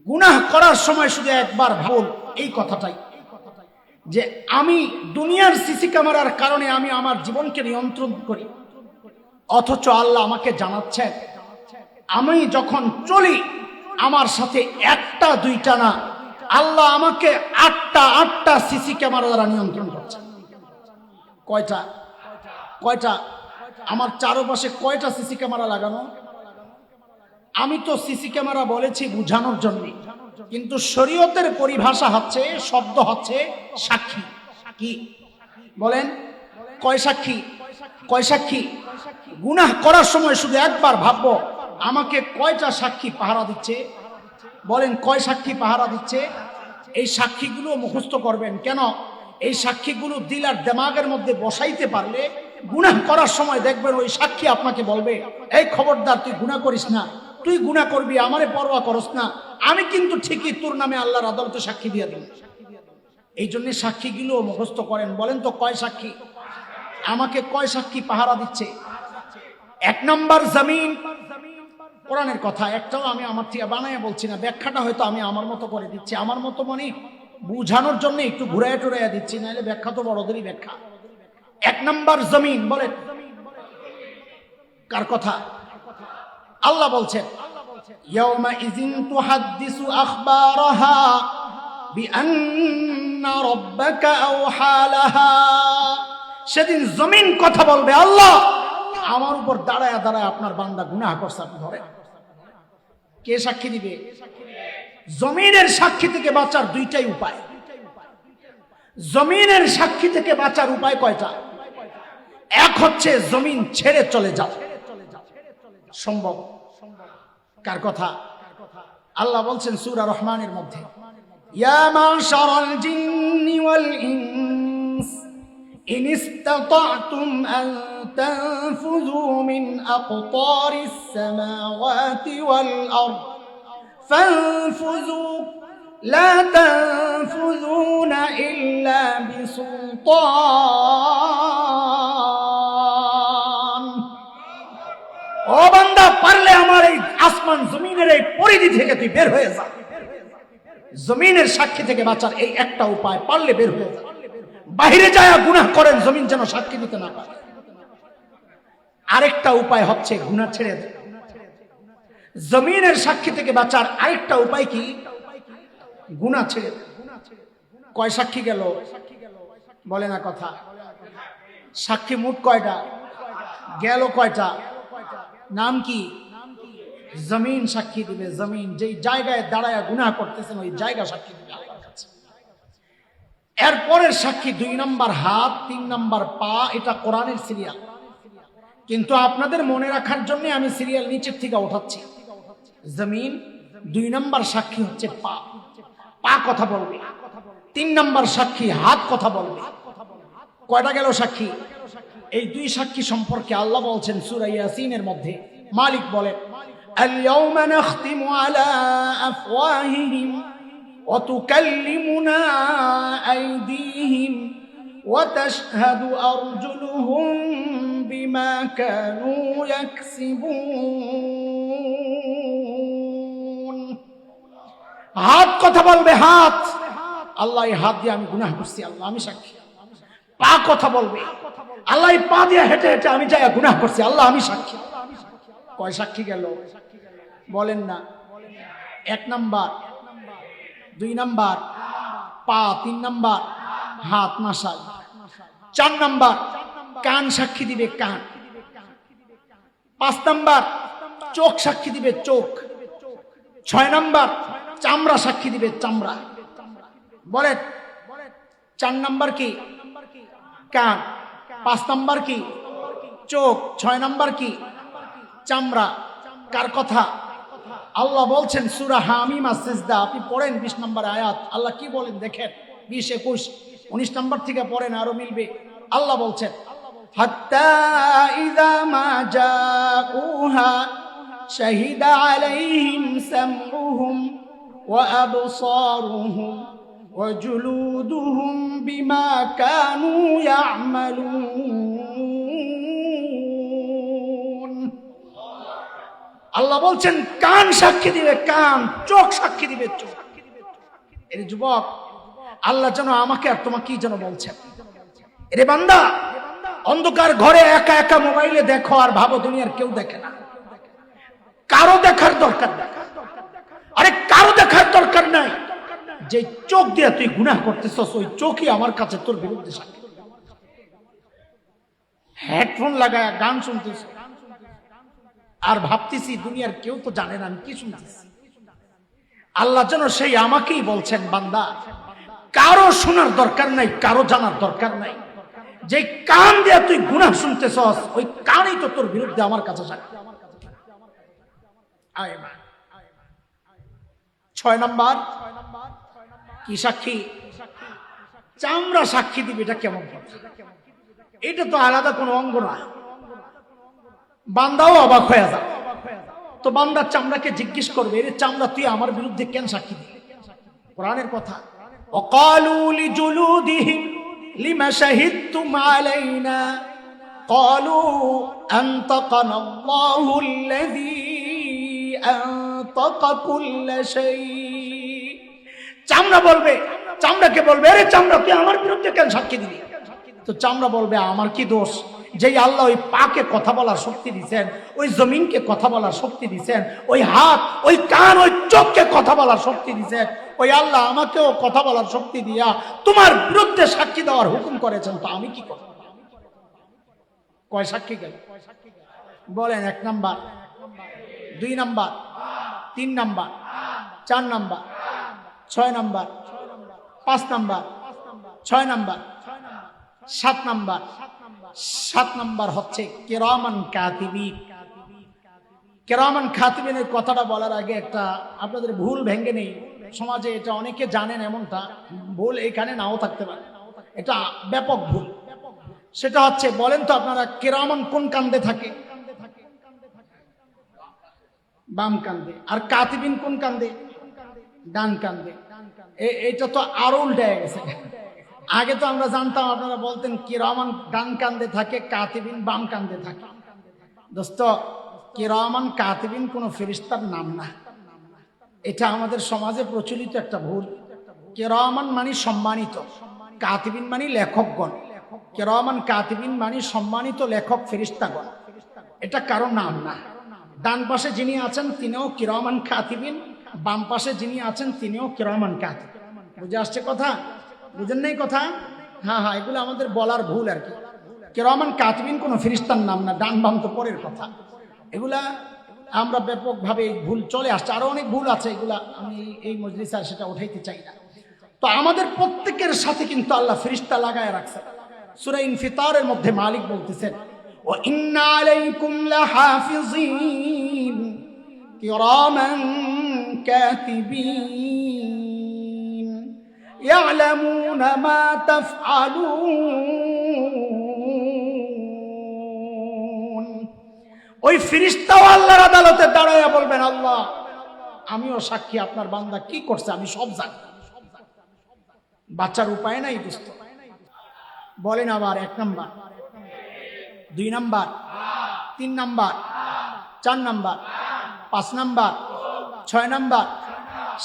গুনাহ করার সময় শুধু একবার ভাবুন এই কথাটাই, যে আমি দুনিয়ার সিসি ক্যামেরার কারণে আমি আমার জীবনকে নিয়ন্ত্রণ করি, অথচ আল্লাহ আমাকে জানাচ্ছেন আমি যখন চলি আমার সাথে একটা দুইটা না, আল্লাহ আমাকে আটটা সিসি ক্যামেরা দ্বারা নিয়ন্ত্রণ করছে। কয়টা কয়টা আমার চারপাশে কয়টা সিসি ক্যামেরা লাগানো? আমি তো সিসি ক্যামেরা বলেছি বুঝানোর জন্য, কিন্তু শরীয়তের পরিভাষা হচ্ছে, শব্দ হচ্ছে সাক্ষী। কি বলেন? কয় সাক্ষী? কয় সাক্ষী? গুনাহ করার সময় শুধু একবার ভাববো আমাকে কয়টা সাক্ষী পাহারা দিচ্ছে? বলেন কয় সাক্ষী পাহারা দিচ্ছে? এই সাক্ষীগুলো মুখস্থ করবেন। কেন? এই সাক্ষীগুলো দিল আর দিমাগের মধ্যে বসাইতে পারলে গুনাহ করার সময় দেখবেন ওই সাক্ষী আপনাকে বলবে, এই খবরদার তুই গুনাহ করিস না, তুই গুনাহ করবি, আমারে পরোয়া করস না, আমি কিন্তু ঠিকই তোর নামে আল্লাহর আদালতে সাক্ষী দিয়ে দিই। এই জন্য সাক্ষীগুলো মুখস্থ করেন। বলেন তো কয় সাক্ষী? আমাকে কয় সাক্ষী পাহারা দিচ্ছে? এক নম্বর জমিন, কোরআনের কথা, একটাও আমি আমার থেকে বানায় বলছি না, ব্যাখ্যাটা হয়তো আমি আমার মতো করে দিচ্ছি, আমার মতো মানে বুঝানোর জন্য একটু ঘুরাইয়া টুরাইয়া দিচ্ছি, নাহলে ব্যাখ্যা তো বড়দেরই ব্যাখ্যা। এক নম্বর জমিন, বলেন কার কথা? আল্লাহ বলছেন ইয়াউমা ইযিন তুহাদ্দিসু আখবারাহা বিআন্না রাব্বাকা আওহা লাহা। সেদিন জমিন কথা বলবে, আল্লাহ আমার উপর দাঁড়ায় দাঁড়ায় আপনার বান্দা গুনাহ করছে, আপনি ধরেন। কে সাক্ষী দিবে? জমিনের সাক্ষী থেকে বাঁচার দুইটাই উপায়। জমিনের সাক্ষী থেকে বাঁচার উপায় কয়টা? এক হচ্ছে জমিন ছেড়ে চলে যাও, সম্ভব। কার কথা? আল্লাহ বলছেন সূরা রহমানের মধ্যে, ইয়া মাশারাল জিন্নি ওয়াল ইনস ইন ইসতাতা'তুম আন তানফুযু মিন আকতারিস সামাওয়াতি ওয়াল আরদ ফানফুযু লা তানফুযুনা ইল্লা বিসুলতান। ও বান্দা, পারলে আমার এই আসমান জমিনের এই পরিধি থেকে তুই বের হয়ে যা। জমিনের সাক্ষী থেকে বাঁচার এই একটা উপায়, পারলে বের হয়ে যা। বাইরে যায় গুনাহ করেন, জমিন যেন সাক্ষী দিতে না পারে। আরেকটা উপায় হচ্ছে গুনাহ ছেড়ে দেয়। জমিনের সাক্ষী থেকে বাঁচার আরেকটা উপায় কি? গুনাহ ছেড়ে দেয়। কয় সাক্ষী গেল? বলে না কথা। সাক্ষী মোট কয়টা গেল? কয়টা? নাম কি? জমিন সাক্ষী দিবে। জমিন যেই জায়গায় দাঁড়ায় গুনাহ করতেছেন ওই জায়গা সাক্ষী দিবে আল্লাহর কাছে। এরপরের সাক্ষী 2 নম্বর হাত, 3 নম্বর পা। এটা কোরআনের সিরিয়াল, কিন্তু আপনাদের মনে রাখার জন্য আমি সিরিয়াল নিচের থেকে উঠাচ্ছি। জমিন 2 নম্বর সাক্ষী হচ্ছে পা। পা কথা বলবে। 3 নম্বর সাক্ষী হাত কথা বলবে। কয়টা গেল সাক্ষী? এই 2 সাক্ষী সম্পর্কে আল্লাহ বলছেন সূরা ইয়াসিনের মধ্যে, মালিক বলেন, اليوم نختم على أفواههم وتكلمنا أيديهم وتشهد أرجلهم بما كانوا يكسبون। হাত কথা বলবে। হাত, আল্লাহ এই হাত দিয়ে আমি গুনাহ করছি, আল্লাহ আমি সাক্ষী। পা কথা বলবে, আল্লাহ এই পা দিয়ে হেঁটে হেঁটে আমি যাই গুনাহ করছি, আল্লাহ আমি সাক্ষী। কয় সাক্ষী গেল? বলেন না। 1 নাম্বার, 2 নাম্বার পা, 3 নাম্বার হাত মাশাল, 4 নাম্বার কান সাক্ষী দিবে, কান। 5 নাম্বার চোখ সাক্ষী দিবে, চোখ। 6 নাম্বার চামড়া সাক্ষী দিবে, চামড়া। বলেন 4 নাম্বার কি? কান। 5 নাম্বার কি? চোখ। 6 নাম্বার কি? চামড়া। কার কথা? আল্লাহ বলছেন সূরা হামিম আস-সিজদা, আপনি পড়েন 20 নম্বর আয়াত। আল্লাহ কি বলেন দেখেন, 20, 21, 19 নম্বর থেকে পড়েন, আরো মিলবে। আল্লাহ বলছেন, হাত্তা ইযা মা জাউহা শাহিদা আলাইহিম সামউহুম ওয়া আবসারুহুম ওয়া জুলুদুহুম বিমা কানু ইয়ামালুন। আল্লাহ বলছেন কান সাক্ষী দিবে, কান, চোখ সাক্ষী দিবে, চোখ। এর যুবক, আল্লাহ যেন আমাকে আর তোমাকে কি যেন বলছেন, এরে বান্দা, অন্ধকার ঘরে একা একা মোবাইলে দেখো আর ভাবো দুনিয়ার কেউ দেখে না। কারো দেখার দরকার নাই। আরে কারো দেখার দরকার নাই। যে চোখ দিয়ে তুই গুনাহ করতেছস, ওই চোখই আমার কাছে তোর বিরুদ্ধে সাক্ষী। হেডফোন লাগায় গান শুনতেছ আর ভাবতেছি দুনিয়ার কেউ তো জানে না আমি কি শুনতেছি। আল্লাহ যেন সেই আমাকেই বলছেন, বান্দা কারো শোনার দরকার নাই, কারো জানার দরকার নাই। যে কান দিয়ে তুই গুনাহ শুনতেছস, ওই কানই তো তোর বিরুদ্ধে আমার কাছে সাক্ষী। 6 নাম্বার কি সাক্ষী? চামড়া সাক্ষী দিবে। এটা কেমন কথা? এটা তো আলাদা কোনো অঙ্গ না। বান্দাও অবাক হয়ে যাবে। তো বান্দার চামড়াকে জিজ্ঞেস করবে, এর চামড়া তুই আমার বিরুদ্ধে কেন সাক্ষী দিবি? কোরআনের কথা, ওয়াকালু লিজুলুদিহিম লিমা শাহিদতুম আলাইনা ক্বালু আনতাকানা আল্লাহুল্লাযী আনতাকা কুল্লা শাই। চামড়া বলবে, চামড়াকে বলবে, আরে চামড়া তুই আমার বিরুদ্ধে কেন সাক্ষী দিবি? তো চামড়া বলবে, আমার কি দোষ? যেই আল্লাহ ওই পাকে কথা বলার শক্তি দিয়েছেন, ওই জমিনকে কথা বলার শক্তি দিয়েছেন, ওই হাত, ওই কান, ওই চোখকে কথা বলার শক্তি দিয়েছেন, ওই আল্লাহ আমাকেও কথা বলার শক্তি দিয়া তোমার বিরুদ্ধে সাক্ষী দেওয়ার হুকুম করেছেন, তো আমি কি করব? কয় সাক্ষী গেল? বলেন, 1 number, 2 number, 3 number, 4 number, 6 number, 5 number, 6 number, 7 number. 7 number হচ্ছে কিরামান কাতিবিন। কিরামান কাতিবিনের কথাটা বলার আগে একটা আপনাদের ভুল ভেঙে নেই। সমাজে এটা অনেকে জানেন, এমনটা ভুল এখানে নাও থাকতে পারে, এটা ব্যাপক ভুল। সেটা হচ্ছে, বলেন তো আপনারা কিরামান কোন কান্দে থাকে? বাম কান্দে। আর কাতিবিন কোন কান্দে? ডান কান্দে। এটা তো আরো উল্টে গেছে। আগে তো আমরা জানতাম, আপনারা বলতেন কিরামান ডান কান্দে থাকে, কাতিবিন বাম কান্দে থাকে। দোস্ত, কিরামান কাতিবিন কোন ফেরেশতার নাম না। এটা আমাদের সমাজে প্রচলিত একটা ভুল। কিরামান মানে সম্মানিত, কাতিবিন মানে লেখকগণ। কিরামান কাতিবিন মানে সম্মানিত লেখক ফেরেশতাগণ। এটা কারো নাম না। ডান পাশে যিনি আছেন তিনিও কিরামান কাতিবিন, বাম পাশে যিনি আছেন তিনিও কিরামান কাতিবিন। বুঝে আসছে কথা? বুঝেন নাই কথা? হ্যাঁ, এগুলো আমাদের বলার ভুল আর কি। কিরামান কাতিবিন কোনো ফেরেশতার নাম না, ডান বাম তো পরের কথা। এগুলা আমরা ব্যাপকভাবে ভুল চলে আসছে, আরো অনেক ভুল আছে, এগুলা আমি এই মজলিসে আর সেটা উঠাইতে চাই না। তো আমাদের প্রত্যেকের সাথে কিন্তু আল্লাহ ফেরেশতা লাগায় রাখছে। সূরা ইনফিতারের মধ্যে মালিক বলতেছেন, ওয়া ইন্না আলাইকুম লাহাফিজিন কিরামান কাতিবিন ইয়ালামুনা মা তাফআলুন। ওই ফেরেশতাও আল্লাহর আদালতে দাঁড়ায়া বলবেন, আল্লাহ আমিও সাক্ষী, আপনার বান্দা কি করছে আমি সব জানি। বাচ্চার উপায় নাই দোস্ত। বলেন আবার, 1 number, 2 number, 3 number, 4 number, 5 number, 6 number,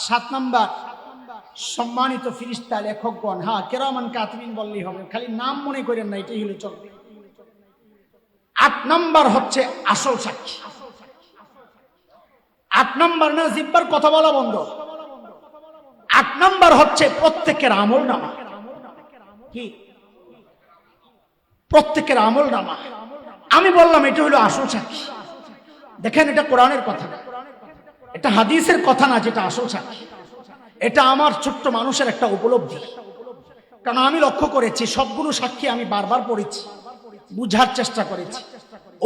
7 number. সম্মানিত ফেরেশতা লেখকগণ। হ্যাঁ, কিরামান কাতিবিন বললেই হবে, খালি নাম মনে করেন না, এটাই হলো চলবে। 8 নাম্বার হচ্ছে আসল সাক্ষী। 8 নাম্বার না জিব্বার কথা বলা বন্ধ। 8 নাম্বার হচ্ছে প্রত্যেকের আমল নামা। কি? প্রত্যেকের আমল নামা। আমি বললাম এটা হলো আসল সাক্ষী। দেখেন, এটা কোরআনের কথা না, এটা হাদিসের কথা না, যেটা আসল সাক্ষী। এটা আমার ছোট্ট মানুষের একটা উপলব্ধি। কারণ আমি লক্ষ্য করেছি, সবগুলো সাক্ষী আমি বারবার পড়েছি, বুঝার চেষ্টা করেছি,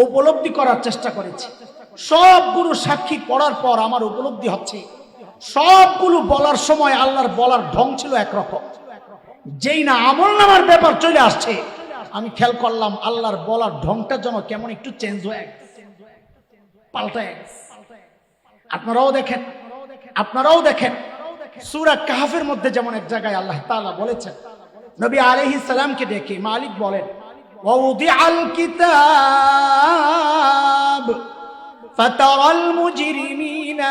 উপলব্ধি করার চেষ্টা করেছি। সবগুলো সাক্ষী পড়ার পর আমার উপলব্ধি হচ্ছে, সবগুলো বলার সময় আল্লাহর বলার ঢং ছিল একরকম। যেই না আমল নামার ব্যাপার চলে আসছে, আমি খেয়াল করলাম আল্লাহর বলার ঢংটা যেন কেমন একটু চেঞ্জ হয়ে গেছে, পাল্টায় গেছে। আপনারাও দেখেন সূরা কাহফের মধ্যে যেমন এক জায়গায় আল্লাহ তাআলা বলেছেন, নবী আলাইহিস সালামকে ডেকে মালিক বলেন, ওয়াউদিআল কিতাব ফাতারাল মুজরিমিনা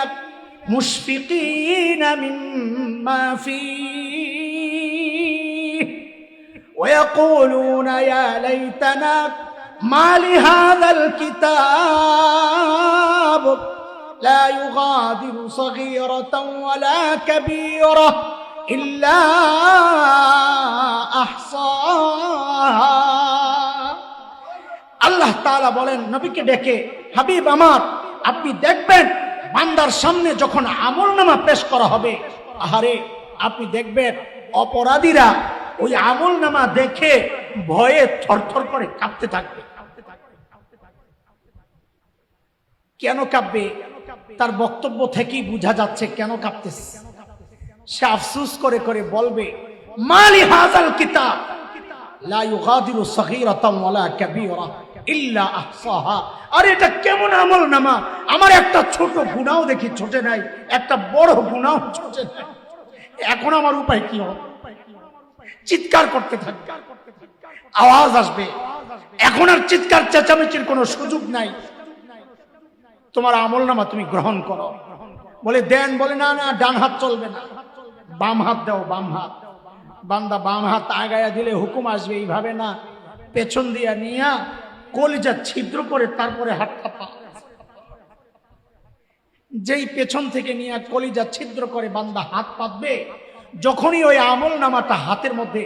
মুশফিকিনা মিম্মা ফীহি ওয়া ইয়াকুলুনা ইয়া লাইতানা মা লিহাযাল কিতাব لا يغادر صغيرة ولا كبيرة إلا أحصاها আল্লাহ তাআলা বলেন নবীকে ডেকে, হাবিব আমার, আপনি দেখবেন বান্দার সামনে যখন আমলনামা পেশ করা হবে, আহারে আপনি দেখবেন অপরাধীরা ওই আমলনামা দেখে ভয়ে থরথর করে কাঁপতে থাকবে। কেন কাঁপবে? তার বক্তব্য থেকেই বোঝা যাচ্ছে কেন কাঁপতেছে। সে আফসোস করে করে বলবে, মালি হাযাল কিতাব লা ইউগাদিরু সগীরাতান ওয়ালা কাবীরা ইল্লা আহসাহা। আরে এটা কেমন আমলনামা, আমার একটা ছোট গুনাহ দেখি ছোটে নাই, একটা বড় গুনাহ ছোটে নাই, এখন আমার উপায় কি হবে? চিৎকার করতে থাকবে, আওয়াজ আসবে, এখন আর চিৎকার চেঁচামেচির কোনো সুযোগ নাই। তোমার আমলনামা তুমি গ্রহণ করো। বলে দেন, বলে না না, ডান হাত চলবে না, বাম হাত দাও, বাম হাত। বান্দা বাম হাত আগায়া দিলে হুকুম আসবে, এইভাবে না, পেছন দিয়া নিয়া কলিজা ছিদ্র করে তারপরে হাতটা পা। যেই পেছন থেকে নিয়ে কলিজা ছিদ্র করে বান্দা হাত পাতবে, যখনই ওই আমলনামাটা হাতের মধ্যে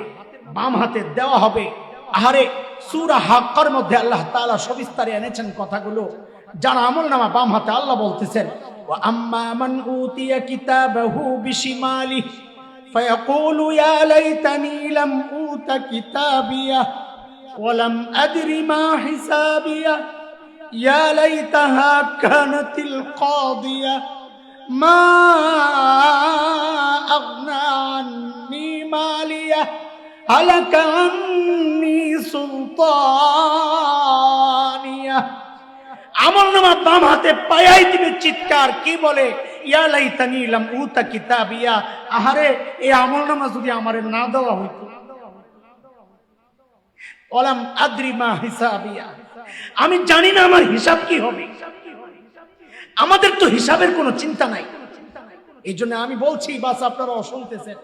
বাম হাতে দেওয়া হবে, আহারে সূরা হাক্কার মধ্যে আল্লাহ তাআলা সবিস্তারে এনেছেন কথাগুলো। যার আমলনামা বাম হাতে, আল্লাহ বলতেছেন, ওয়া আম্মা মান উতিয়া কিতাবাহু বিশিমালিহি ফায়াকুলু ইয়া লাইতানি লাম উতা কিতাবিয়া ওয়া লাম আদরি মা হিসাবিয়া ইয়া লাইতাহা কানাতিল কাদিয়া মা আগনা আন্নি মালিয়া হালাকা আন্নি সুলতানিয়া। আমলনামা বাম হাতে পায়াই দিবে, চিৎকার, কি বলে? ইয়া লাইতানি লাম উতা কিতাবিয়া, আহারে এই আমলনামা যদি আমারে না দেওয়া হইতো, ওয়ালাম আদরি মা হিসাবিয়া, আমি জানি না আমার হিসাব কি হবে। আমাদের তো হিসাবের কোনো চিন্তা নাই। এই জন্য আমি বলছি, বাস আপনারা শুনতেছেন,